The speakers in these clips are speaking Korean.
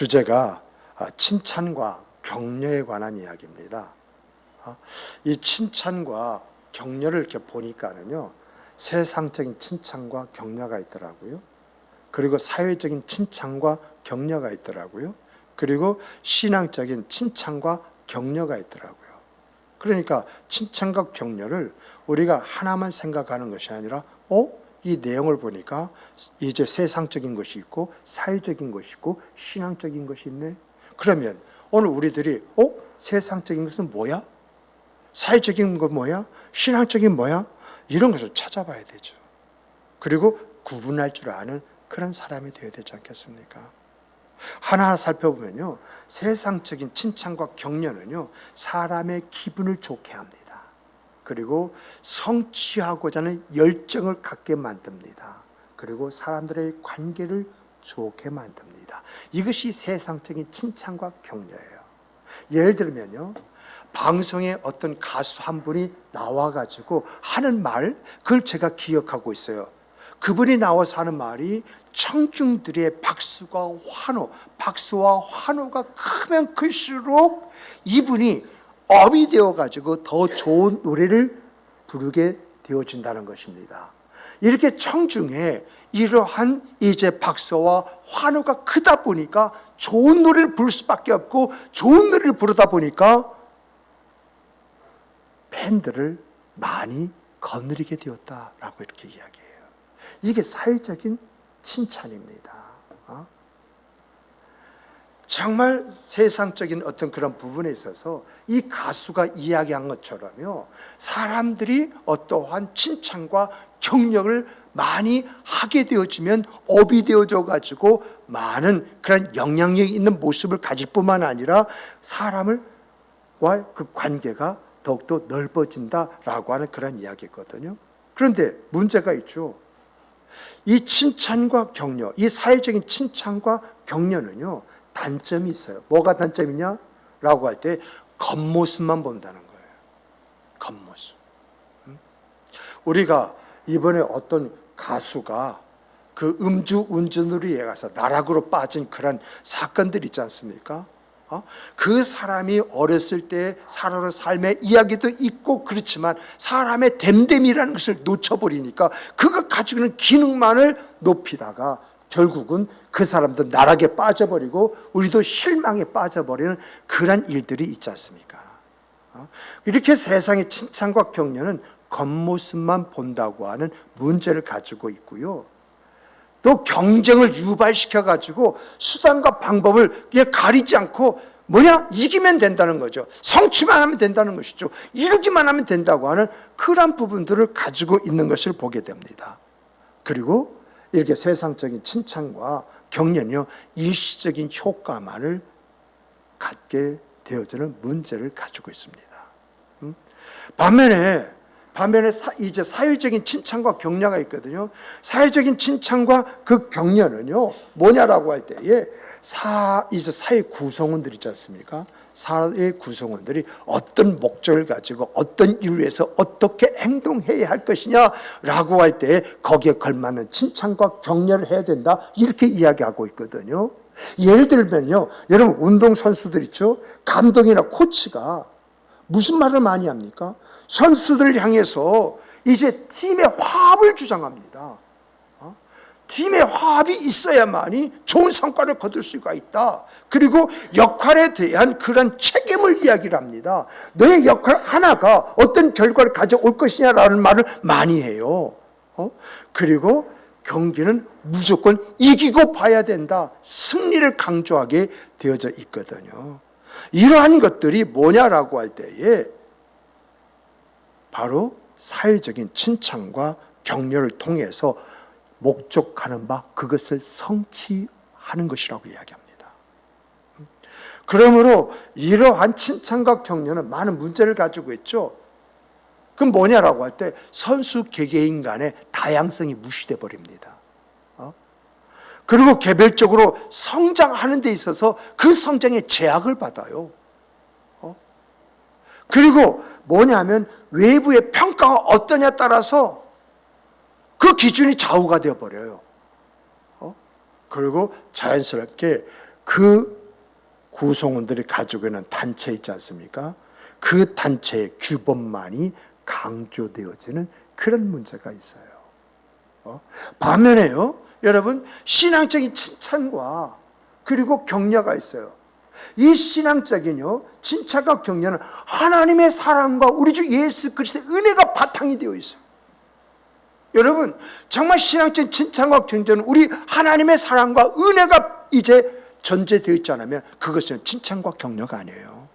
주제가 칭찬과 격려에 관한 이야기입니다. 이 칭찬과 격려를 이렇게 보니까는요, 세상적인 칭찬과 격려가 있더라고요. 그리고 사회적인 칭찬과 격려가 있더라고요. 그리고 신앙적인 칭찬과 격려가 있더라고요. 그러니까 칭찬과 격려를 우리가 하나만 생각하는 것이 아니라 이 내용을 보니까 이제 세상적인 것이 있고 사회적인 것이 있고 신앙적인 것이 있네. 그러면 오늘 우리들이 세상적인 것은 뭐야? 사회적인 건 뭐야? 신앙적인 뭐야? 이런 것을 찾아봐야 되죠. 그리고 구분할 줄 아는 그런 사람이 되어야 되지 않겠습니까? 하나하나 살펴보면요, 세상적인 칭찬과 격려는요, 사람의 기분을 좋게 합니다. 그리고 성취하고자 하는 열정을 갖게 만듭니다. 그리고 사람들의 관계를 좋게 만듭니다. 이것이 세상적인 칭찬과 격려예요. 예를 들면요, 방송에 어떤 가수 한 분이 나와가지고 하는 말, 그걸 제가 기억하고 있어요. 그분이 나와서 하는 말이 청중들의 박수와 환호가 크면 클수록 이분이 업이 되어가지고 더 좋은 노래를 부르게 되어진다는 것입니다. 이렇게 청중에 이러한 이제 박수와 환호가 크다 보니까 좋은 노래를 부를 수밖에 없고, 좋은 노래를 부르다 보니까 팬들을 많이 거느리게 되었다라고 이렇게 이야기해요. 이게 사회적인 칭찬입니다. 정말 세상적인 어떤 그런 부분에 있어서 이 가수가 이야기한 것처럼요, 사람들이 어떠한 칭찬과 격려를 많이 하게 되어지면 업이 되어져 가지고 많은 그런 영향력이 있는 모습을 가질 뿐만 아니라 사람과 그 관계가 더욱더 넓어진다라고 하는 그런 이야기거든요. 그런데 문제가 있죠. 이 칭찬과 격려, 이 사회적인 칭찬과 격려는요, 단점이 있어요. 뭐가 단점이냐? 라고 할 때 겉모습만 본다는 거예요. 겉모습. 우리가 이번에 어떤 가수가 그 음주 운전으로 인해 가서 나락으로 빠진 그런 사건들 있지 않습니까? 그 사람이 어렸을 때 살아온 삶의 이야기도 있고 그렇지만 사람의 됨됨이라는 것을 놓쳐버리니까 그가 가지고 있는 기능만을 높이다가 결국은 그 사람도 나락에 빠져버리고 우리도 실망에 빠져버리는 그런 일들이 있지 않습니까? 이렇게 세상의 칭찬과 격려는 겉모습만 본다고 하는 문제를 가지고 있고요. 또 경쟁을 유발시켜가지고 수단과 방법을 가리지 않고 이기면 된다는 거죠. 성취만 하면 된다는 것이죠. 이루기만 하면 된다고 하는 그런 부분들을 가지고 있는 것을 보게 됩니다. 그리고 이렇게 세상적인 칭찬과 격려는요, 일시적인 효과만을 갖게 되어지는 문제를 가지고 있습니다. 반면에 이제 사회적인 칭찬과 격려가 있거든요. 사회적인 칭찬과 그 격려는요, 뭐냐라고 할 때에 이제 사회 구성원들 있지 않습니까? 사회 구성원들이 어떤 목적을 가지고 어떤 이유를 위해서 어떻게 행동해야 할 것이냐라고 할 때 거기에 걸맞는 칭찬과 격려를 해야 된다, 이렇게 이야기하고 있거든요. 예를 들면요, 여러분 운동선수들 있죠? 감독이나 코치가 무슨 말을 많이 합니까? 선수들을 향해서 이제 팀의 화합을 주장합니다. 팀의 화합이 있어야만이 좋은 성과를 거둘 수가 있다. 그리고 역할에 대한 그런 책임을 이야기를 합니다. 너의 역할 하나가 어떤 결과를 가져올 것이냐라는 말을 많이 해요. 그리고 경기는 무조건 이기고 봐야 된다. 승리를 강조하게 되어져 있거든요. 이러한 것들이 뭐냐라고 할 때에 바로 사회적인 칭찬과 격려를 통해서 목적하는 바, 그것을 성취하는 것이라고 이야기합니다. 그러므로 이러한 칭찬과 격려는 많은 문제를 가지고 있죠. 그럼 뭐냐라고 할 때 선수 개개인 간의 다양성이 무시돼 버립니다. 그리고 개별적으로 성장하는 데 있어서 그 성장에 제약을 받아요. 그리고 뭐냐면 외부의 평가가 어떠냐에 따라서 그 기준이 좌우가 되어버려요. 그리고 자연스럽게 그 구성원들이 가지고 있는 단체 있지 않습니까? 그 단체의 규범만이 강조되어지는 그런 문제가 있어요. 반면에요, 여러분, 신앙적인 칭찬과 그리고 격려가 있어요. 이 신앙적인요, 칭찬과 격려는 하나님의 사랑과 우리 주 예수 그리스도의 은혜가 바탕이 되어 있어요. 여러분, 정말 신앙적인 칭찬과 격려는 우리 하나님의 사랑과 은혜가 이제 전제되어 있지 않으면 그것은 칭찬과 격려가 아니에요.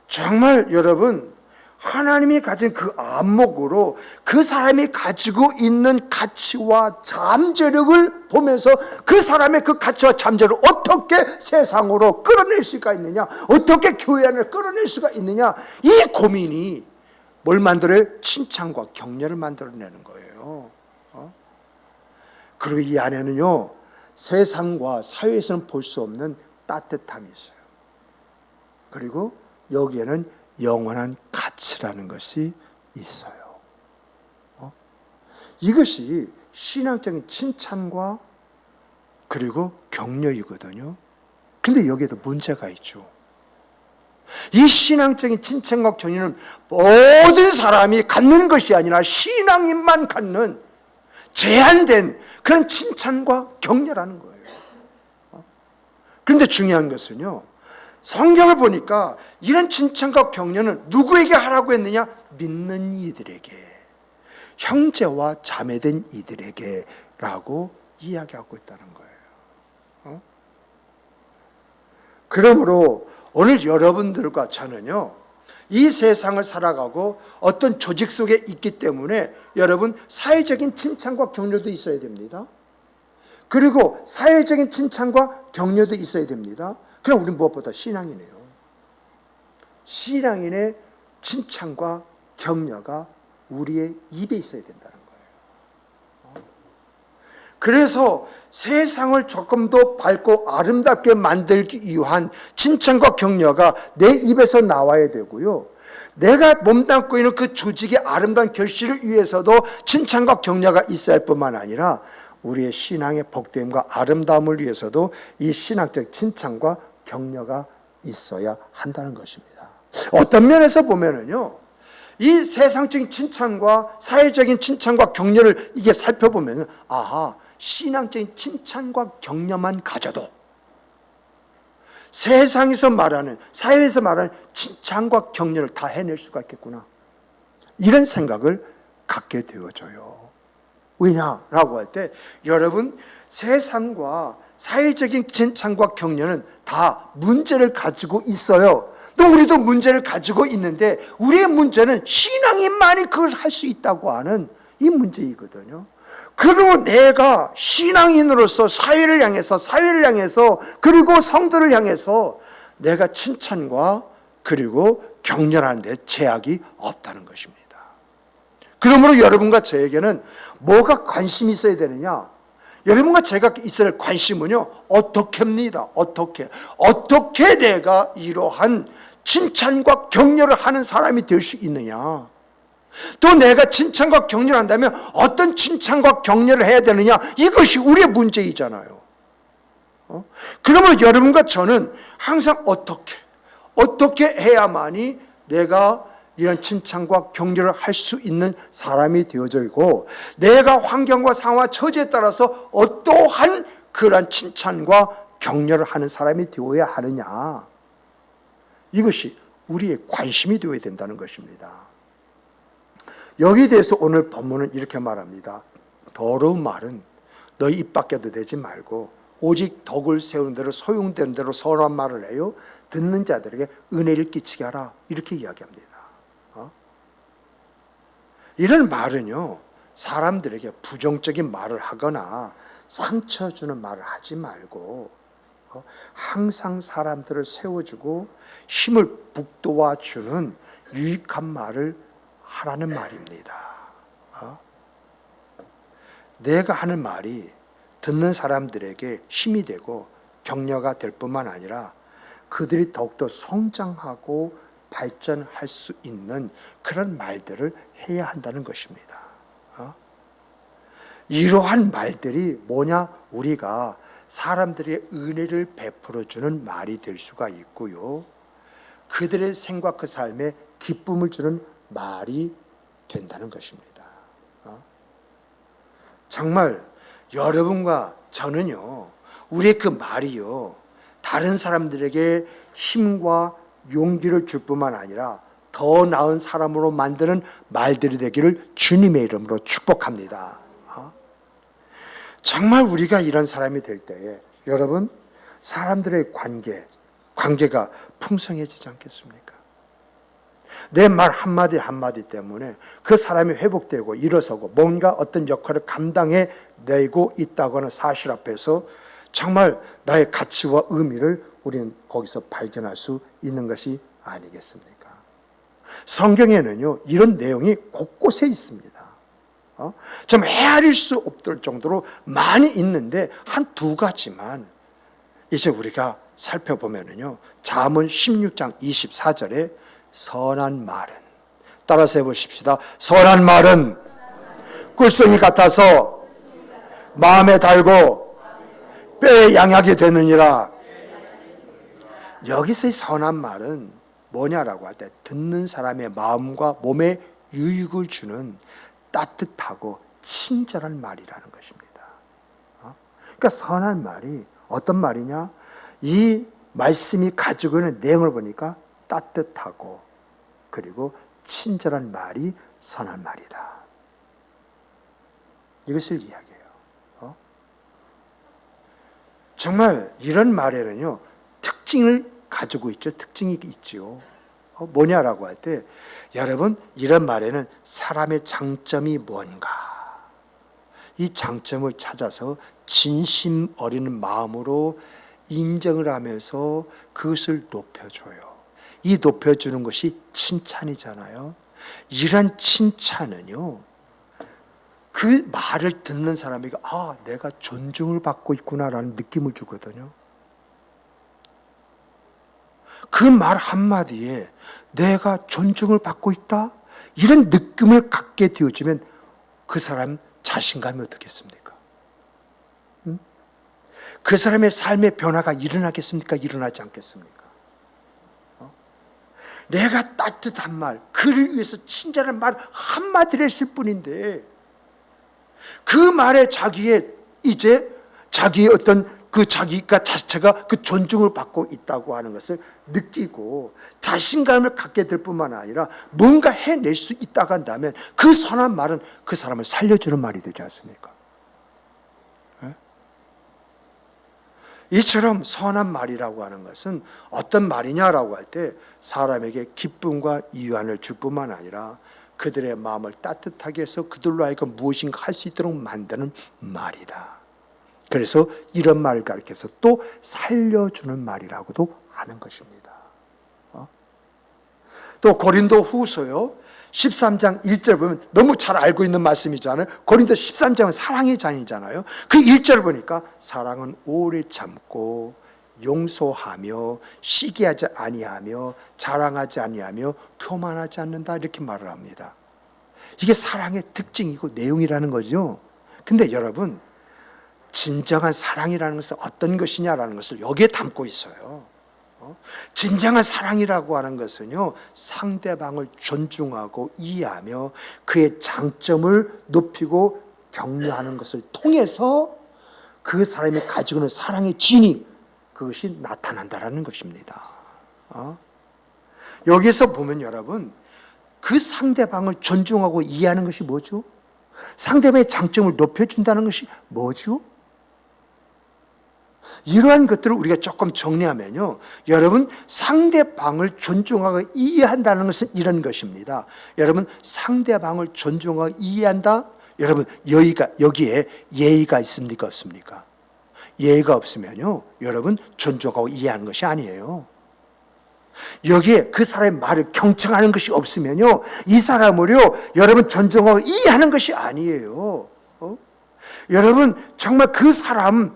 정말 여러분, 하나님이 가진 그 안목으로 그 사람이 가지고 있는 가치와 잠재력을 보면서 그 사람의 그 가치와 잠재력을 어떻게 세상으로 끌어낼 수가 있느냐, 어떻게 교회 안을 끌어낼 수가 있느냐, 이 고민이 뭘 만들어요? 칭찬과 격려를 만들어내는 거예요. 그리고 이 안에는요, 세상과 사회에서는 볼 수 없는 따뜻함이 있어요. 그리고 여기에는 영원한 가치라는 것이 있어요. 이것이 신앙적인 칭찬과 그리고 격려이거든요. 그런데 여기에도 문제가 있죠. 이 신앙적인 칭찬과 격려는 모든 사람이 갖는 것이 아니라 신앙인만 갖는 제한된 그런 칭찬과 격려라는 거예요. 그런데 중요한 것은요, 성경을 보니까 이런 칭찬과 격려는 누구에게 하라고 했느냐? 믿는 이들에게, 형제와 자매된 이들에게 라고 이야기하고 있다는 거예요. 그러므로 오늘 여러분들과 저는요, 이 세상을 살아가고 어떤 조직 속에 있기 때문에 여러분, 사회적인 칭찬과 격려도 있어야 됩니다. 그리고 사회적인 칭찬과 격려도 있어야 됩니다. 그럼 우리는 무엇보다 신앙이네요. 신앙인의 칭찬과 격려가 우리의 입에 있어야 된다는 거예요. 그래서 세상을 조금 더 밝고 아름답게 만들기 위한 칭찬과 격려가 내 입에서 나와야 되고요, 내가 몸담고 있는 그 조직의 아름다운 결실을 위해서도 칭찬과 격려가 있어야 할 뿐만 아니라 우리의 신앙의 복됨과 아름다움을 위해서도 이 신학적 칭찬과 격려가 있어야 한다는 것입니다. 어떤 면에서 보면은요, 이 세상적인 칭찬과 사회적인 칭찬과 격려를 이게 살펴보면은, 아하, 신앙적인 칭찬과 격려만 가져도 세상에서 말하는, 사회에서 말하는 칭찬과 격려를 다 해낼 수가 있겠구나, 이런 생각을 갖게 되어져요. 왜냐라고 할 때, 여러분, 세상과 사회적인 칭찬과 격려는 다 문제를 가지고 있어요. 또 우리도 문제를 가지고 있는데, 우리의 문제는 신앙인만이 그걸 할 수 있다고 하는 이 문제이거든요. 그리고 내가 신앙인으로서 사회를 향해서 그리고 성도를 향해서 내가 칭찬과 그리고 격려하는 데 제약이 없다는 것입니다. 그러므로 여러분과 저에게는 뭐가 관심이 있어야 되느냐? 여러분과 제가 있어야 할 관심은요, 어떻게입니다. 어떻게 내가 이러한 칭찬과 격려를 하는 사람이 될 수 있느냐? 또 내가 칭찬과 격려를 한다면 어떤 칭찬과 격려를 해야 되느냐? 이것이 우리의 문제이잖아요. 그러므로 여러분과 저는 항상 어떻게 해야만이 내가 이런 칭찬과 격려를 할 수 있는 사람이 되어져 있고, 내가 환경과 상황과 처지에 따라서 어떠한 그러한 칭찬과 격려를 하는 사람이 되어야 하느냐, 이것이 우리의 관심이 되어야 된다는 것입니다. 여기에 대해서 오늘 본문은 이렇게 말합니다. 더러운 말은 너희 입 밖에도 내지 말고 오직 덕을 세우는 대로 소용되는 대로 선한 말을 해요 듣는 자들에게 은혜를 끼치게 하라, 이렇게 이야기합니다. 이런 말은요, 사람들에게 부정적인 말을 하거나 상처 주는 말을 하지 말고 항상 사람들을 세워주고 힘을 북돋아 주는 유익한 말을 하라는 말입니다. 내가 하는 말이 듣는 사람들에게 힘이 되고 격려가 될 뿐만 아니라 그들이 더욱더 성장하고 발전할 수 있는 그런 말들을 해야 한다는 것입니다. 이러한 말들이 뭐냐? 우리가 사람들의 은혜를 베풀어주는 말이 될 수가 있고요. 그들의 생각 그 삶에 기쁨을 주는 말이 된다는 것입니다. 정말 여러분과 저는요, 우리의 그 말이요, 다른 사람들에게 힘과 용기를 줄 뿐만 아니라 더 나은 사람으로 만드는 말들이 되기를 주님의 이름으로 축복합니다. 정말 우리가 이런 사람이 될 때에 여러분, 사람들의 관계가 풍성해지지 않겠습니까? 내 말 한마디 한마디 때문에 그 사람이 회복되고 일어서고 뭔가 어떤 역할을 감당해내고 있다고 하는 사실 앞에서 정말 나의 가치와 의미를 우리는 거기서 발견할 수 있는 것이 아니겠습니까? 성경에는요, 이런 내용이 곳곳에 있습니다. 좀 헤아릴 수 없을 정도로 많이 있는데 한 두 가지만 이제 우리가 살펴보면은요, 잠언 16장 24절에 선한 말은, 따라서 해보십시다. 선한 말은 꿀송이 같아서 마음에 달고 뼈에 양약이 되느니라. 여기서의 선한 말은 뭐냐라고 할 때 듣는 사람의 마음과 몸에 유익을 주는 따뜻하고 친절한 말이라는 것입니다. 그러니까 선한 말이 어떤 말이냐? 이 말씀이 가지고 있는 내용을 보니까 따뜻하고 그리고 친절한 말이 선한 말이다. 이것을 이야기해요. 정말 이런 말에는요, 특징을 가지고 있죠. 특징이 있죠. 뭐냐라고 할 때, 여러분, 이런 말에는 사람의 장점이 뭔가, 이 장점을 찾아서 진심 어린 마음으로 인정을 하면서 그것을 높여줘요. 이 높여주는 것이 칭찬이잖아요. 이런 칭찬은요, 그 말을 듣는 사람에게 내가 존중을 받고 있구나라는 느낌을 주거든요. 그 말 한마디에 내가 존중을 받고 있다? 이런 느낌을 갖게 되어지면 그 사람 자신감이 어떻겠습니까? 그 사람의 삶의 변화가 일어나겠습니까? 일어나지 않겠습니까? 내가 따뜻한 말, 그를 위해서 친절한 말 한마디를 했을 뿐인데 그 말에 자기의 어떤 그 자기가 자체가 그 존중을 받고 있다고 하는 것을 느끼고 자신감을 갖게 될 뿐만 아니라 뭔가 해낼 수 있다고 한다면 그 선한 말은 그 사람을 살려주는 말이 되지 않습니까? 이처럼 선한 말이라고 하는 것은 어떤 말이냐라고 할 때 사람에게 기쁨과 위안을 줄 뿐만 아니라 그들의 마음을 따뜻하게 해서 그들로 하여금 무엇인가 할 수 있도록 만드는 말이다. 그래서 이런 말을 가르쳐서 또 살려주는 말이라고도 하는 것입니다. 또 고린도 후서요 13장 1절 보면 너무 잘 알고 있는 말씀이잖아요. 고린도 13장은 사랑의 장이잖아요. 그 1절 보니까 사랑은 오래 참고 용서하며 시기하지 아니하며 자랑하지 아니하며 교만하지 않는다, 이렇게 말을 합니다. 이게 사랑의 특징이고 내용이라는 거죠. 근데 여러분, 진정한 사랑이라는 것은 어떤 것이냐라는 것을 여기에 담고 있어요. 진정한 사랑이라고 하는 것은요, 상대방을 존중하고 이해하며 그의 장점을 높이고 격려하는 것을 통해서 그 사람이 가지고 있는 사랑의 진이, 그것이 나타난다라는 것입니다. 여기서 보면 여러분, 그 상대방을 존중하고 이해하는 것이 뭐죠? 상대방의 장점을 높여준다는 것이 뭐죠? 이러한 것들을 우리가 조금 정리하면요, 여러분, 상대방을 존중하고 이해한다는 것은 이런 것입니다. 여러분, 상대방을 존중하고 이해한다? 여러분, 여기에 예의가 있습니까? 없습니까? 예의가 없으면요, 여러분, 존중하고 이해하는 것이 아니에요. 여기에 그 사람의 말을 경청하는 것이 없으면요, 이 사람을요, 여러분, 존중하고 이해하는 것이 아니에요. 여러분, 정말 그 사람의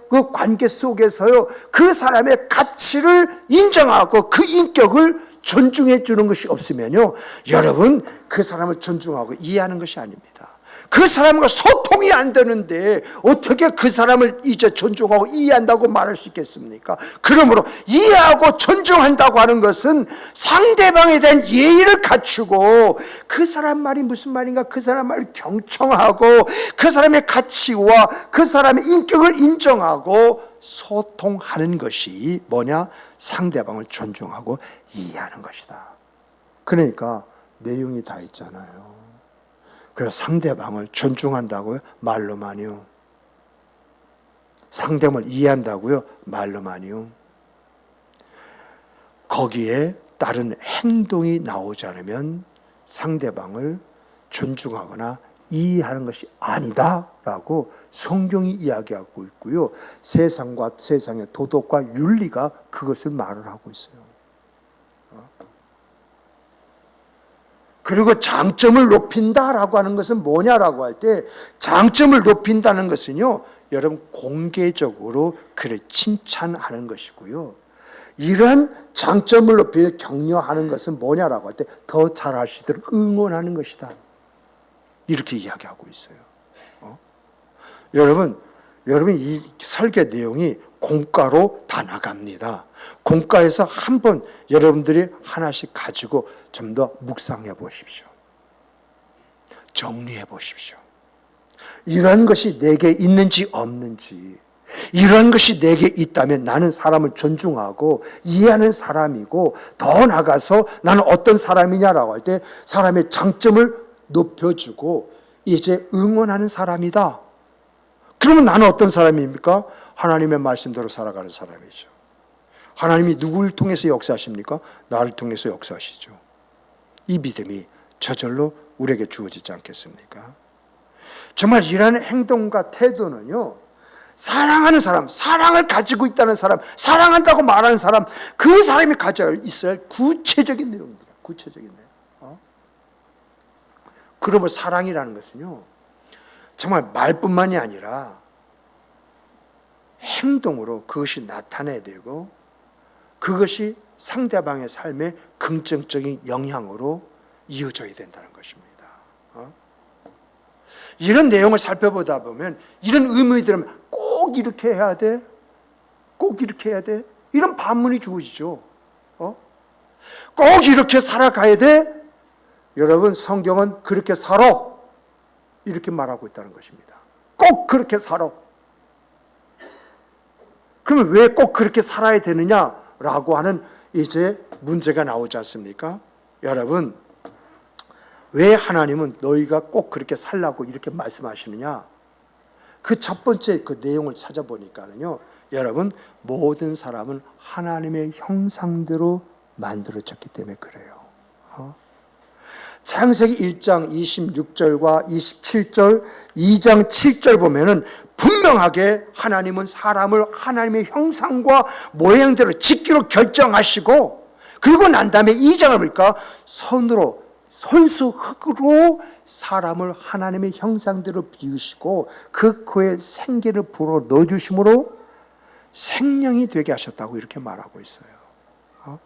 그 관계 속에서요, 그 사람의 가치를 인정하고 그 인격을 존중해 주는 것이 없으면요, 여러분, 그 사람을 존중하고 이해하는 것이 아닙니다. 그 사람과 소통이 안 되는데 어떻게 그 사람을 이제 존중하고 이해한다고 말할 수 있겠습니까? 그러므로 이해하고 존중한다고 하는 것은 상대방에 대한 예의를 갖추고 그 사람 말이 무슨 말인가 그 사람 말을 경청하고 그 사람의 가치와 그 사람의 인격을 인정하고 소통하는 것이 뭐냐? 상대방을 존중하고 이해하는 것이다. 그러니까 내용이 다 있잖아요. 그래서 상대방을 존중한다고요? 말로만요. 상대방을 이해한다고요? 말로만요. 거기에 따른 행동이 나오지 않으면 상대방을 존중하거나 이해하는 것이 아니다라고 성경이 이야기하고 있고요. 세상과 세상의 도덕과 윤리가 그것을 말을 하고 있어요. 그리고 장점을 높인다라고 하는 것은 뭐냐라고 할 때 장점을 높인다는 것은요. 여러분 공개적으로 그를 칭찬하는 것이고요. 이러한 장점을 높여 격려하는 것은 뭐냐라고 할 때 더 잘하시도록 응원하는 것이다. 이렇게 이야기하고 있어요. 여러분 이 설계 내용이 공과로 다 나갑니다. 공과에서 한번 여러분들이 하나씩 가지고 좀 더 묵상해 보십시오. 정리해 보십시오. 이런 것이 내게 있는지 없는지, 이런 것이 내게 있다면 나는 사람을 존중하고 이해하는 사람이고 더 나아가서 나는 어떤 사람이냐라고 할 때 사람의 장점을 높여주고 이제 응원하는 사람이다. 그러면 나는 어떤 사람입니까? 하나님의 말씀대로 살아가는 사람이죠. 하나님이 누구를 통해서 역사하십니까? 나를 통해서 역사하시죠. 이 믿음이 저절로 우리에게 주어지지 않겠습니까? 정말 이러한 행동과 태도는요, 사랑하는 사람, 사랑을 가지고 있다는 사람, 사랑한다고 말하는 사람, 그 사람이 가지고 있어야 할 구체적인 내용입니다. 구체적인 내용. 그러면 사랑이라는 것은요, 정말 말뿐만이 아니라 행동으로 그것이 나타내야 되고 그것이 상대방의 삶에 긍정적인 영향으로 이어져야 된다는 것입니다. 이런 내용을 살펴보다 보면 이런 의문이 들으면 꼭 이렇게 해야 돼? 꼭 이렇게 해야 돼? 이런 반문이 주어지죠. 꼭 이렇게 살아가야 돼? 여러분 성경은 그렇게 살아 이렇게 말하고 있다는 것입니다. 꼭 그렇게 살아. 그러면 왜 꼭 그렇게 살아야 되느냐라고 하는 이제 문제가 나오지 않습니까? 여러분, 왜 하나님은 너희가 꼭 그렇게 살라고 이렇게 말씀하시느냐? 그 첫 번째 그 내용을 찾아보니까는요, 여러분, 모든 사람은 하나님의 형상대로 만들어졌기 때문에 그래요. 창세기 1장 26절과 27절, 2장 7절 보면은 분명하게 하나님은 사람을 하나님의 형상과 모양대로 짓기로 결정하시고, 그리고 난 다음에 2장을 보니까 손수 흙으로 사람을 하나님의 형상대로 비우시고 그 코에 생기를 불어 넣어주심으로 생명이 되게 하셨다고 이렇게 말하고 있어요.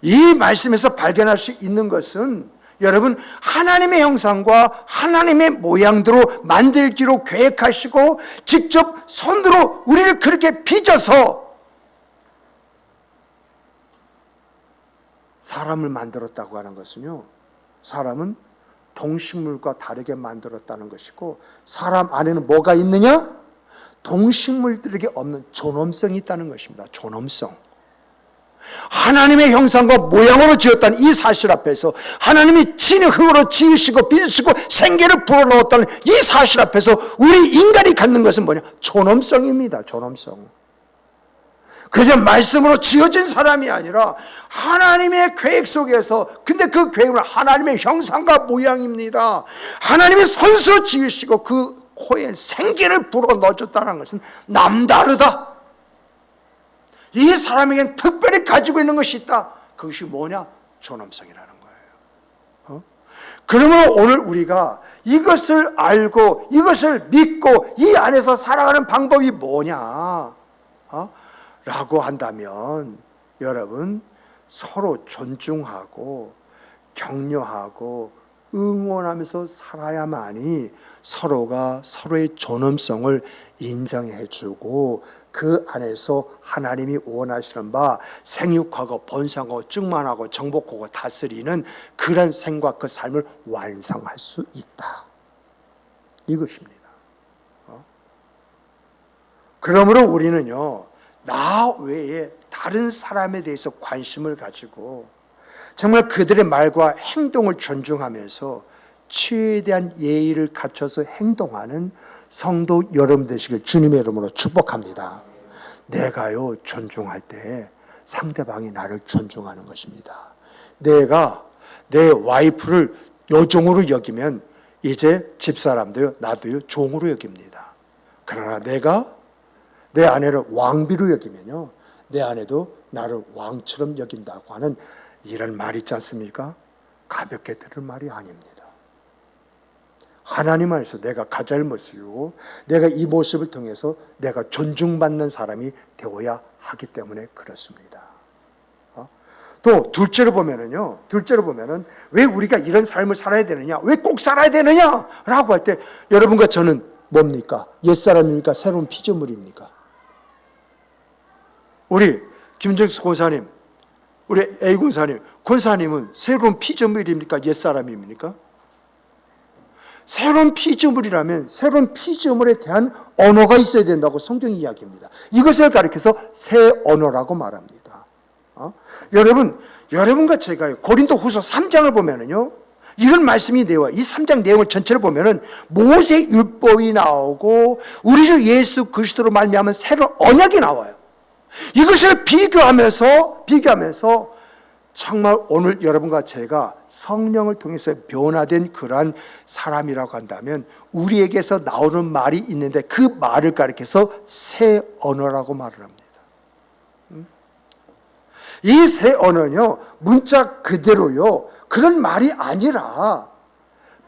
이 말씀에서 발견할 수 있는 것은 여러분 하나님의 형상과 하나님의 모양대로 만들기로 계획하시고 직접 손으로 우리를 그렇게 빚어서 사람을 만들었다고 하는 것은요, 사람은 동식물과 다르게 만들었다는 것이고 사람 안에는 뭐가 있느냐? 동식물들에게 없는 존엄성이 있다는 것입니다. 존엄성. 하나님의 형상과 모양으로 지었다는 이 사실 앞에서 하나님이 친히 흙으로 지으시고 빚으시고 생기를 불어넣었다는 이 사실 앞에서 우리 인간이 갖는 것은 뭐냐? 존엄성입니다. 존엄성. 그저 말씀으로 지어진 사람이 아니라 하나님의 계획 속에서, 근데 그 계획은 하나님의 형상과 모양입니다. 하나님이 손수 지으시고 그 코에 생기를 불어넣어줬다는 것은 남다르다. 이 사람에겐 특별히 가지고 있는 것이 있다. 그것이 뭐냐? 존엄성이라는 거예요. 그러면 오늘 우리가 이것을 알고 이것을 믿고 이 안에서 살아가는 방법이 뭐냐? 라고 한다면 여러분 서로 존중하고 격려하고 응원하면서 살아야만이 서로가 서로의 존엄성을 인정해주고 그 안에서 하나님이 원하시는 바 생육하고 번성하고 충만하고 정복하고 다스리는 그런 생과 그 삶을 완성할 수 있다. 이것입니다. 그러므로 우리는요, 나 외에 다른 사람에 대해서 관심을 가지고 정말 그들의 말과 행동을 존중하면서 최대한 예의를 갖춰서 행동하는 성도 여러분 되시길 주님의 이름으로 축복합니다. 내가요, 존중할 때 상대방이 나를 존중하는 것입니다. 내가 내 와이프를 여종으로 여기면 이제 집사람도요, 나도요, 종으로 여깁니다. 그러나 내가 내 아내를 왕비로 여기면요, 내 아내도 나를 왕처럼 여긴다고 하는 이런 말이 있지 않습니까? 가볍게 들을 말이 아닙니다. 하나님 안에서 내가 가잘못이고 내가 이 모습을 통해서 내가 존중받는 사람이 되어야 하기 때문에 그렇습니다. 또 둘째로 보면은 왜 우리가 이런 삶을 살아야 되느냐, 왜 꼭 살아야 되느냐 라고 할 때 여러분과 저는 뭡니까? 옛사람입니까? 새로운 피조물입니까? 우리 김정수 권사님, 우리 A 권사님은 새로운 피조물입니까? 옛사람입니까? 새로운 피조물이라면 새로운 피조물에 대한 언어가 있어야 된다고 성경이 이야기합니다. 이것을 가리켜서 새 언어라고 말합니다. 여러분과 제가 고린도 후서 3장을 보면은요, 이런 말씀이 되어 이 3장 내용을 전체를 보면은 모세 율법이 나오고 우리 주 예수 그리스도로 말미암은 새로운 언약이 나와요. 이것을 비교하면서 정말 오늘 여러분과 제가 성령을 통해서 변화된 그러한 사람이라고 한다면 우리에게서 나오는 말이 있는데 그 말을 가리켜서 새 언어라고 말을 합니다. 이 새 언어는요, 문자 그대로요, 그런 말이 아니라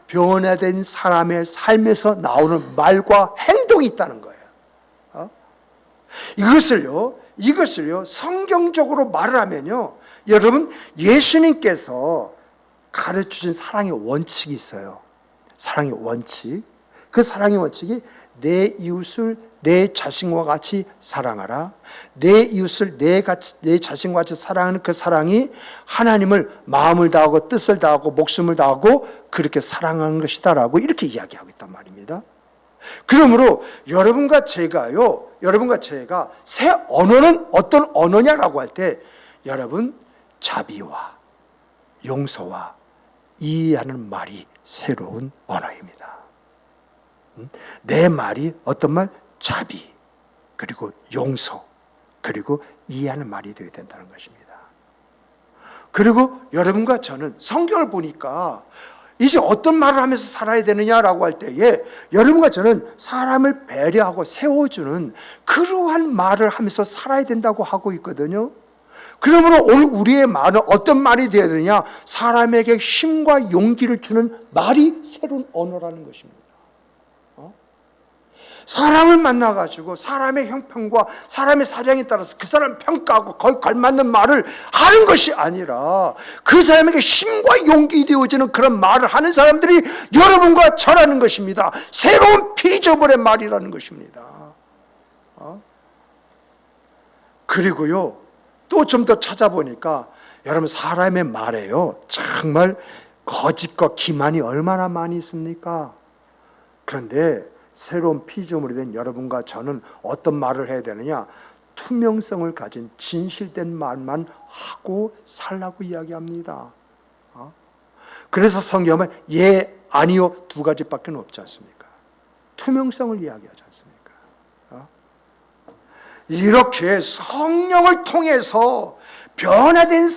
변화된 사람의 삶에서 나오는 말과 행동이 있다는 거예요. 이것을요 성경적으로 말을 하면요, 여러분, 예수님께서 가르쳐준 사랑의 원칙이 있어요. 사랑의 원칙. 그 사랑의 원칙이 내 이웃을 내 자신과 같이 사랑하라. 내 이웃을 내 자신과 같이 사랑하는 그 사랑이 하나님을 마음을 다하고 뜻을 다하고 목숨을 다하고 그렇게 사랑하는 것이다라고 이렇게 이야기하고 있단 말입니다. 그러므로 여러분과 제가 새 언어는 어떤 언어냐라고 할 때 여러분, 자비와 용서와 이해하는 말이 새로운 언어입니다. 내 말이 어떤 말? 자비, 그리고 용서, 그리고 이해하는 말이 되어야 된다는 것입니다. 그리고 여러분과 저는 성경을 보니까 이제 어떤 말을 하면서 살아야 되느냐라고 할 때에 여러분과 저는 사람을 배려하고 세워주는 그러한 말을 하면서 살아야 된다고 하고 있거든요. 그러므로 오늘 우리의 말은 어떤 말이 되어야 되느냐? 사람에게 힘과 용기를 주는 말이 새로운 언어라는 것입니다. 사람을 만나가지고 사람의 형편과 사람의 사정에 따라서 그 사람 평가하고 거기 걸맞는 말을 하는 것이 아니라 그 사람에게 힘과 용기 되어지는 그런 말을 하는 사람들이 여러분과 저라는 것입니다. 새로운 피조물의 말이라는 것입니다. 그리고요, 또 좀 더 찾아보니까 여러분, 사람의 말에요, 정말 거짓과 기만이 얼마나 많이 있습니까? 그런데 새로운 피조물이 된 여러분과 저는 어떤 말을 해야 되느냐? 투명성을 가진 진실된 말만 하고 살라고 이야기합니다. 그래서 성경은 예, 아니요 두 가지밖에 없지 않습니까? 투명성을 이야기하지 않습니까? 이렇게 성령을 통해서 변화된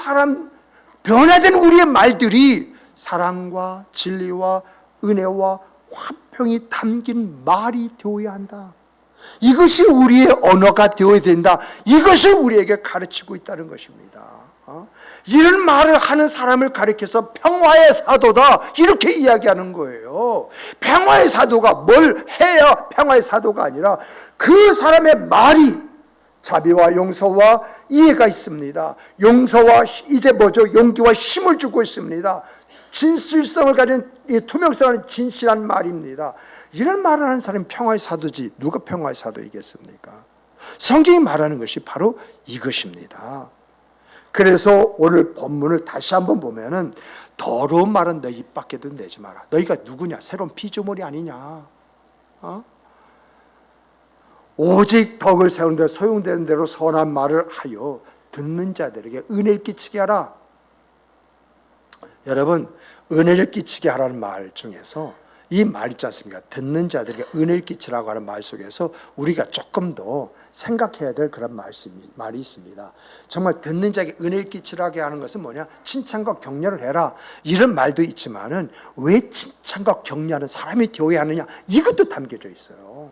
우리의 말들이 사랑과 진리와 은혜와 화평이 담긴 말이 되어야 한다. 이것이 우리의 언어가 되어야 된다. 이것을 우리에게 가르치고 있다는 것입니다. 이런 말을 하는 사람을 가리켜서 평화의 사도다 이렇게 이야기하는 거예요. 평화의 사도가 뭘 해야 평화의 사도가 아니라 그 사람의 말이 자비와 용서와 이해가 있습니다. 용서와 이제 용기와 힘을 주고 있습니다. 진실성을 가진 이 투명성을 가진 진실한 말입니다. 이런 말을 하는 사람이 평화의 사도지 누가 평화의 사도이겠습니까? 성경이 말하는 것이 바로 이것입니다. 그래서 오늘 본문을 다시 한번 보면은 더러운 말은 너 입 밖에도 내지 마라. 너희가 누구냐? 새로운 피조물이 아니냐? 오직 덕을 세우는 데 소용되는 대로 선한 말을 하여 듣는 자들에게 은혜를 끼치게 하라. 여러분, 은혜를 끼치게 하라는 말 중에서 이 말 있지 않습니까? 듣는 자들에게 은혜를 끼치라고 하는 말 속에서 우리가 조금 더 생각해야 될 그런 말이 있습니다. 정말 듣는 자에게 은혜를 끼치라고 하는 것은 뭐냐? 칭찬과 격려를 해라. 이런 말도 있지만은 왜 칭찬과 격려하는 사람이 되어야 하느냐? 이것도 담겨져 있어요.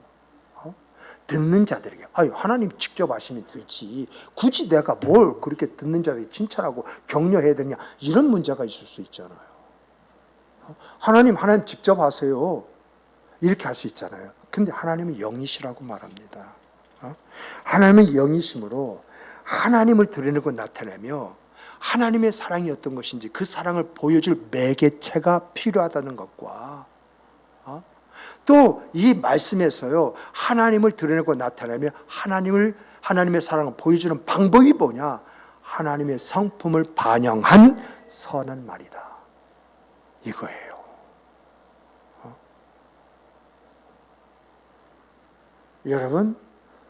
듣는 자들에게, 하나님 직접 하시면 되지. 굳이 내가 뭘 그렇게 듣는 자들에게 칭찬하고 격려해야 되냐? 이런 문제가 있을 수 있잖아요. 하나님 직접 하세요. 이렇게 할 수 있잖아요. 근데 하나님은 영이시라고 말합니다. 하나님은 영이심으로 하나님을 드러내고 나타내며 하나님의 사랑이 어떤 것인지 그 사랑을 보여줄 매개체가 필요하다는 것과 또 이 말씀에서요, 하나님을 드러내고 나타내며 하나님의 사랑을 보여주는 방법이 뭐냐? 하나님의 성품을 반영한 선한 말이다. 이거예요. 여러분,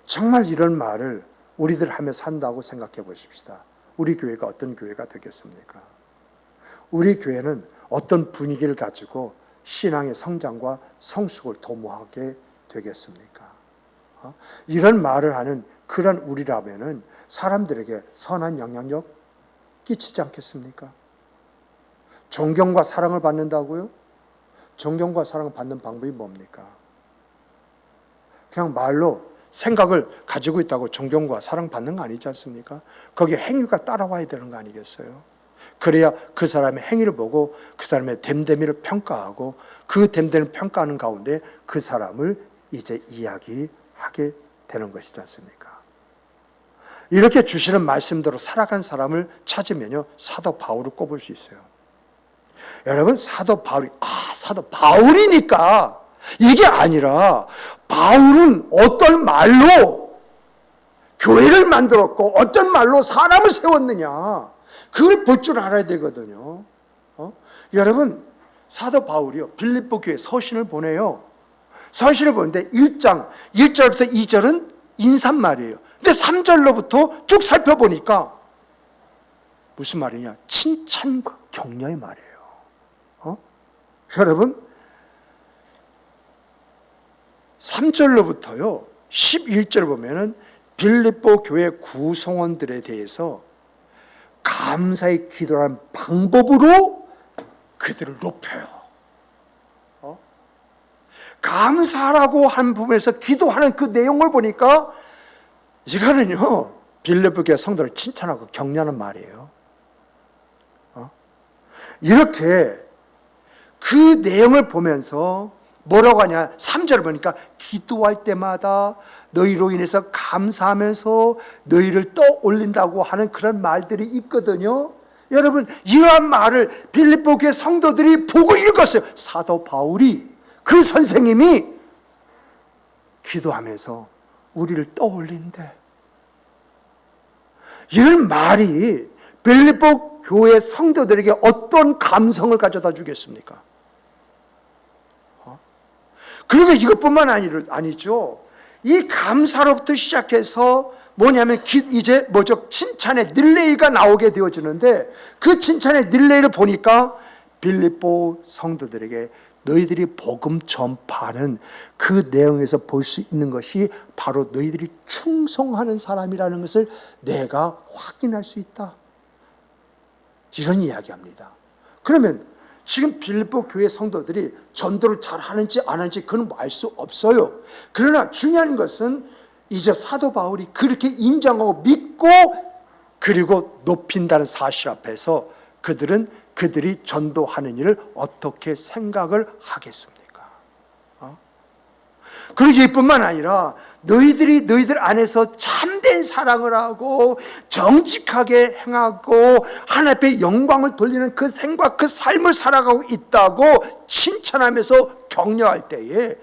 정말 이런 말을 우리들 하며 산다고 생각해 보십시다. 우리 교회가 어떤 교회가 되겠습니까? 우리 교회는 어떤 분위기를 가지고 신앙의 성장과 성숙을 도모하게 되겠습니까? 이런 말을 하는 그런 우리라면은 사람들에게 선한 영향력 끼치지 않겠습니까? 존경과 사랑을 받는다고요? 존경과 사랑을 받는 방법이 뭡니까? 그냥 말로 생각을 가지고 있다고 존경과 사랑 받는 거 아니지 않습니까? 거기에 행위가 따라와야 되는 거 아니겠어요? 그래야 그 사람의 행위를 보고 그 사람의 됨됨이를 평가하고 그 됨됨이를 평가하는 가운데 그 사람을 이제 이야기하게 되는 것이지 않습니까? 이렇게 주시는 말씀대로 살아간 사람을 찾으면요, 사도 바울을 꼽을 수 있어요. 여러분, 사도 바울이니까 이게 아니라 바울은 어떤 말로 교회를 만들었고 어떤 말로 사람을 세웠느냐, 그걸 볼 줄 알아야 되거든요. 여러분, 사도 바울이요, 빌립보 교회 서신을 보내요. 서신을 보는데 1장 1절부터 2절은 인사말이에요. 근데 3절로부터 쭉 살펴보니까 무슨 말이냐? 칭찬과 격려의 말이에요. 여러분, 3절로부터요 11절 보면은 빌립보 교회 구성원들에 대해서 감사의 기도라는 방법으로 그들을 높여요. 감사라고 한 부분에서 기도하는 그 내용을 보니까 이거는요, 빌립보 교회 성도를 칭찬하고 격려하는 말이에요. 이렇게 그 내용을 보면서 뭐라고 하냐, 3절을 보니까 기도할 때마다 너희로 인해서 감사하면서 너희를 떠올린다고 하는 그런 말들이 있거든요. 여러분, 이러한 말을 빌립보 교회 성도들이 보고 읽었어요. 사도 바울이, 그 선생님이 기도하면서 우리를 떠올린대. 이런 말이 빌립보 교회 성도들에게 어떤 감성을 가져다 주겠습니까? 그리고 이것뿐만 아니죠. 이 감사로부터 시작해서 뭐냐면 이제 칭찬의 릴레이가 나오게 되어지는데, 그 칭찬의 릴레이를 보니까 빌립보 성도들에게 너희들이 복음 전파하는 그 내용에서 볼 수 있는 것이 바로 너희들이 충성하는 사람이라는 것을 내가 확인할 수 있다. 이런 이야기합니다. 그러면 지금 빌립보 교회 성도들이 전도를 잘 하는지 안 하는지 그건 알 수 없어요. 그러나 중요한 것은 이제 사도 바울이 그렇게 인정하고 믿고 그리고 높인다는 사실 앞에서 그들이 전도하는 일을 어떻게 생각을 하겠습니까? 그리고 이뿐만 아니라 너희들이 너희들 안에서 참된 사랑을 하고 정직하게 행하고 하나님 앞에 영광을 돌리는 그 생과 그 삶을 살아가고 있다고 칭찬하면서 격려할 때에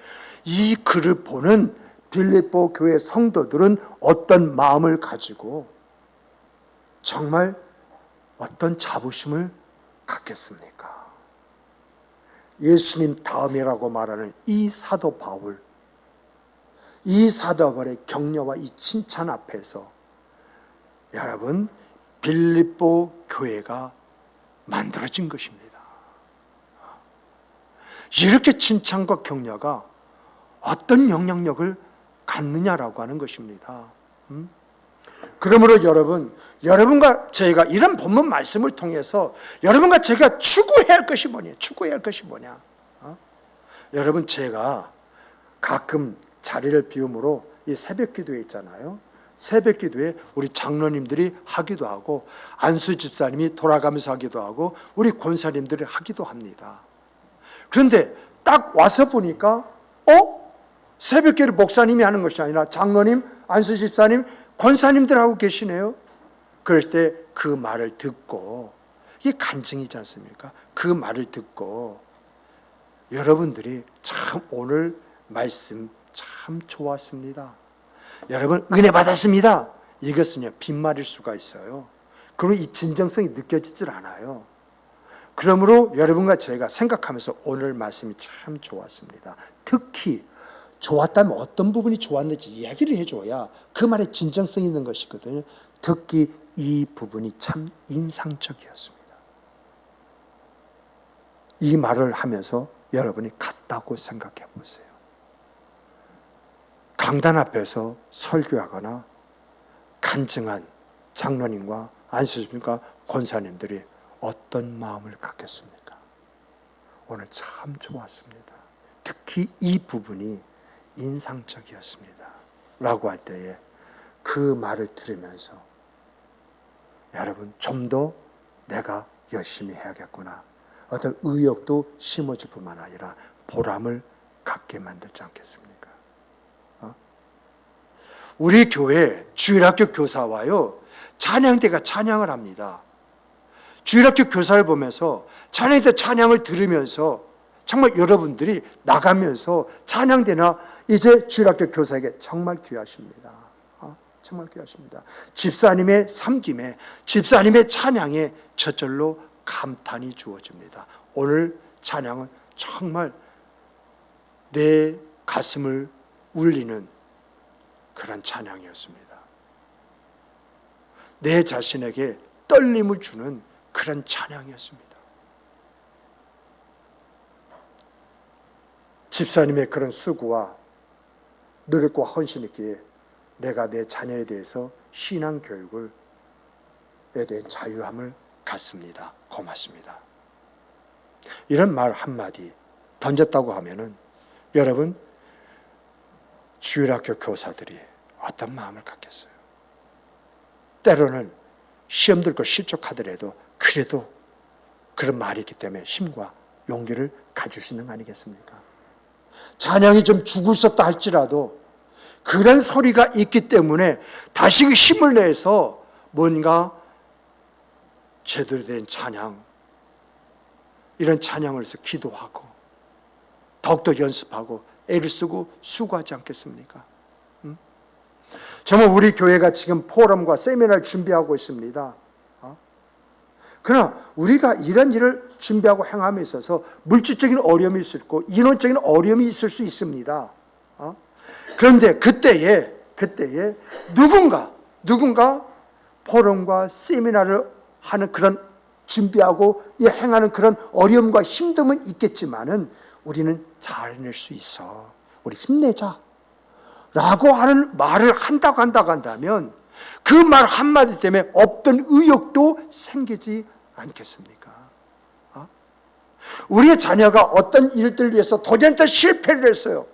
이 글을 보는 빌립보 교회 성도들은 어떤 마음을 가지고 정말 어떤 자부심을 갖겠습니까? 예수님 다음이라고 말하는 이 사도 바울, 이 사도 바울의 격려와 이 칭찬 앞에서 여러분 빌립보 교회가 만들어진 것입니다. 이렇게 칭찬과 격려가 어떤 영향력을 갖느냐라고 하는 것입니다. 그러므로 여러분과 저희가 이런 본문 말씀을 통해서 여러분과 제가 추구해야 할 것이 뭐냐? 추구해야 할 것이 뭐냐? 여러분 제가 가끔 자리를 비움으로 이 새벽 기도회 있잖아요. 새벽 기도회 우리 장로님들이 하기도 하고 안수 집사님이 돌아가면서 하기도 하고 우리 권사님들이 하기도 합니다. 그런데 딱 와서 보니까 새벽 기도를 목사님이 하는 것이 아니라 장로님, 안수 집사님, 권사님들 하고 계시네요. 그럴 때 그 말을 듣고 이게 간증이지 않습니까? 그 말을 듣고 여러분들이 참 오늘 말씀 참 좋았습니다. 여러분 은혜 받았습니다. 이것은요 빈말일 수가 있어요. 그리고 이 진정성이 느껴지질 않아요. 그러므로 여러분과 저희가 생각하면서 오늘 말씀이 참 좋았습니다. 특히 좋았다면 어떤 부분이 좋았는지 이야기를 해줘야 그 말에 진정성이 있는 것이거든요. 특히 이 부분이 참 인상적이었습니다. 이 말을 하면서 여러분이 같다고 생각해 보세요. 강단 앞에서 설교하거나 간증한 장로님과 안수집과 권사님들이 어떤 마음을 갖겠습니까? 오늘 참 좋았습니다. 특히 이 부분이 인상적이었습니다. 라고 할 때에 그 말을 들으면서 여러분 좀 더 내가 열심히 해야겠구나. 어떤 의욕도 심어줄 뿐만 아니라 보람을 갖게 만들지 않겠습니까? 우리 교회 주일학교 교사와요 찬양대가 찬양을 합니다. 주일학교 교사를 보면서 찬양대 찬양을 들으면서 정말 여러분들이 나가면서 찬양대나 이제 주일학교 교사에게 정말 귀하십니다. 정말 귀하십니다. 집사님의 섬김에 집사님의 찬양에 저절로 감탄이 주어집니다. 오늘 찬양은 정말 내 가슴을 울리는 그런 찬양이었습니다. 내 자신에게 떨림을 주는 그런 찬양이었습니다. 집사님의 그런 수고와 노력과 헌신있기에 내가 내 자녀에 대해서 신앙교육에 대한 자유함을 갖습니다. 고맙습니다. 이런 말 한마디 던졌다고 하면은 여러분 주일학교 교사들이 어떤 마음을 갖겠어요? 때로는 시험 들고 실족하더라도 그래도 그런 말이 있기 때문에 힘과 용기를 가질 수 있는 거 아니겠습니까? 찬양이 좀 죽을 수 없다 할지라도 그런 소리가 있기 때문에 다시 그 힘을 내서 뭔가 제대로 된 찬양, 이런 찬양을 해서 기도하고 더욱더 연습하고 애를 쓰고 수고하지 않겠습니까? 정말 우리 교회가 지금 포럼과 세미나를 준비하고 있습니다. 그러나 우리가 이런 일을 준비하고 행함에 있어서 물질적인 어려움이 있을 수 있고 인원적인 어려움이 있을 수 있습니다. 그런데 그때에 누군가 포럼과 세미나를 하는 그런 준비하고 행하는 그런 어려움과 힘듦은 있겠지만은 우리는 잘 해낼 수 있어. 우리 힘내자. 라고 하는 말을 한다고 한다면 그 말 한마디 때문에 없던 의욕도 생기지 않겠습니까? 우리의 자녀가 어떤 일들을 위해서 도전했던 실패를 했어요.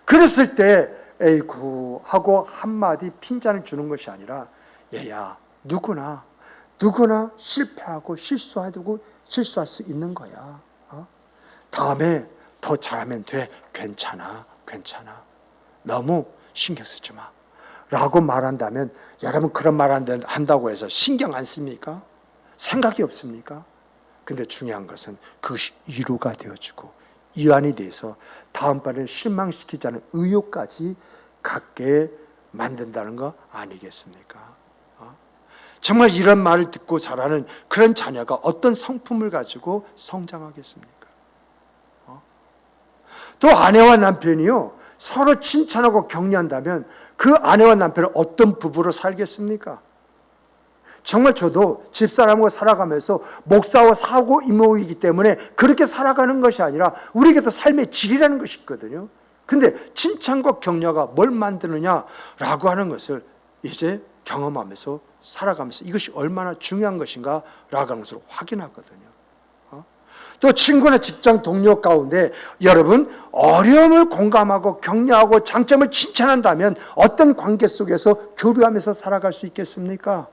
그랬을 때 에이구 하고 한마디 핀잔을 주는 것이 아니라 얘야 누구나 실패하고 실수할 수 있는 거야. 다음에 더 잘하면 돼. 괜찮아. 너무 신경 쓰지 마. 라고 말한다면 여러분 그런 말 한다고 해서 신경 안 씁니까? 생각이 없습니까? 근데 중요한 것은 그것이 위로가 되어지고 이완이 돼서 다음번에 실망시키지 않은 의욕까지 갖게 만든다는 거 아니겠습니까? 정말 이런 말을 듣고 자라는 그런 자녀가 어떤 성품을 가지고 성장하겠습니까? 또 아내와 남편이요 서로 칭찬하고 격려한다면 그 아내와 남편은 어떤 부부로 살겠습니까? 정말 저도 집사람과 살아가면서 목사와 사고 이모이기 때문에 그렇게 살아가는 것이 아니라 우리에게도 삶의 질이라는 것이 있거든요. 근데 칭찬과 격려가 뭘 만드느냐라고 하는 것을 이제 경험하면서 살아가면서 이것이 얼마나 중요한 것인가 라고 하는 것을 확인하거든요. 또 친구나 직장 동료 가운데 여러분 어려움을 공감하고 격려하고 장점을 칭찬한다면 어떤 관계 속에서 교류하면서 살아갈 수 있겠습니까?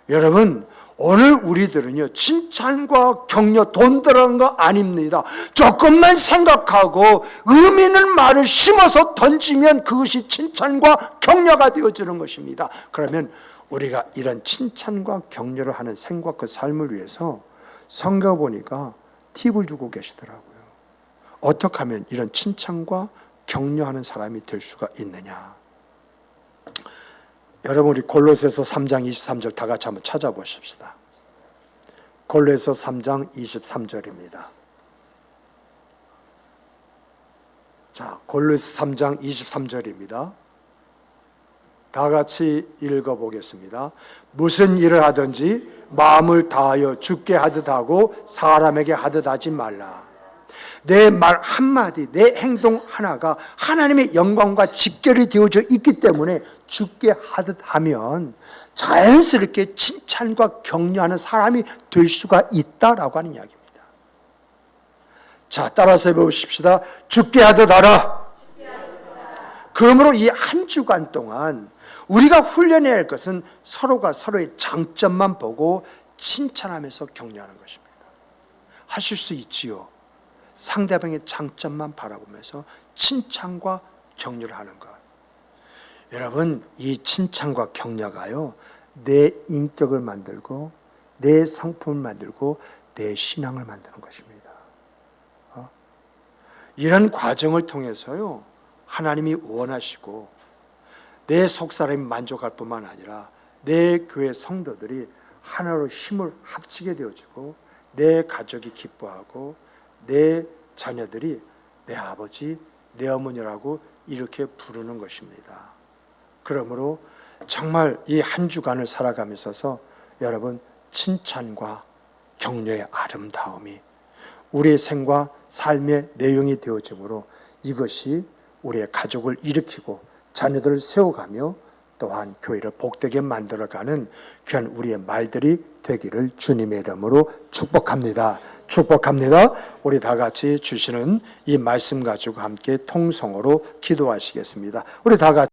여러분 오늘 우리들은요 칭찬과 격려 돈 들어간 거 아닙니다. 조금만 생각하고 의미 있는 말을 심어서 던지면 그것이 칭찬과 격려가 되어지는 것입니다. 그러면 우리가 이런 칭찬과 격려를 하는 생과 그 삶을 위해서 성경 보니까 팁을 주고 계시더라고요. 어떻게 하면 이런 칭찬과 격려하는 사람이 될 수가 있느냐. 여러분 우리 골로새서 3장 23절 다 같이 한번 찾아보십시다. 골로새서 3장 23절입니다. 자, 골로새서 3장 23절입니다. 다 같이 읽어보겠습니다. 무슨 일을 하든지 마음을 다하여 주께 하듯 하고 사람에게 하듯 하지 말라. 내 말 한마디, 내 행동 하나가 하나님의 영광과 직결이 되어져 있기 때문에 주께 하듯 하면 자연스럽게 칭찬과 격려하는 사람이 될 수가 있다라고 하는 이야기입니다. 자, 따라서 해보십시다. 주께 하듯 하라. 그러므로 이 한 주간 동안 우리가 훈련해야 할 것은 서로가 서로의 장점만 보고 칭찬하면서 격려하는 것입니다. 하실 수 있지요. 상대방의 장점만 바라보면서 칭찬과 격려를 하는 것. 여러분 이 칭찬과 격려가요 내 인격을 만들고 내 성품을 만들고 내 신앙을 만드는 것입니다. 이런 과정을 통해서요 하나님이 원하시고 내 속사람이 만족할 뿐만 아니라 내 교회 성도들이 하나로 힘을 합치게 되어지고 내 가족이 기뻐하고 내 자녀들이 내 아버지, 내 어머니라고 이렇게 부르는 것입니다. 그러므로 정말 이 한 주간을 살아가며 있어서 여러분 칭찬과 격려의 아름다움이 우리의 생과 삶의 내용이 되어지므로 이것이 우리의 가족을 일으키고 자녀들을 세워가며 또한 교회를 복되게 만들어가는 귀한 우리의 말들이 되기를 주님의 이름으로 축복합니다. 축복합니다. 우리 다 같이 주시는 이 말씀 가지고 함께 통성으로 기도하시겠습니다. 우리 다 같이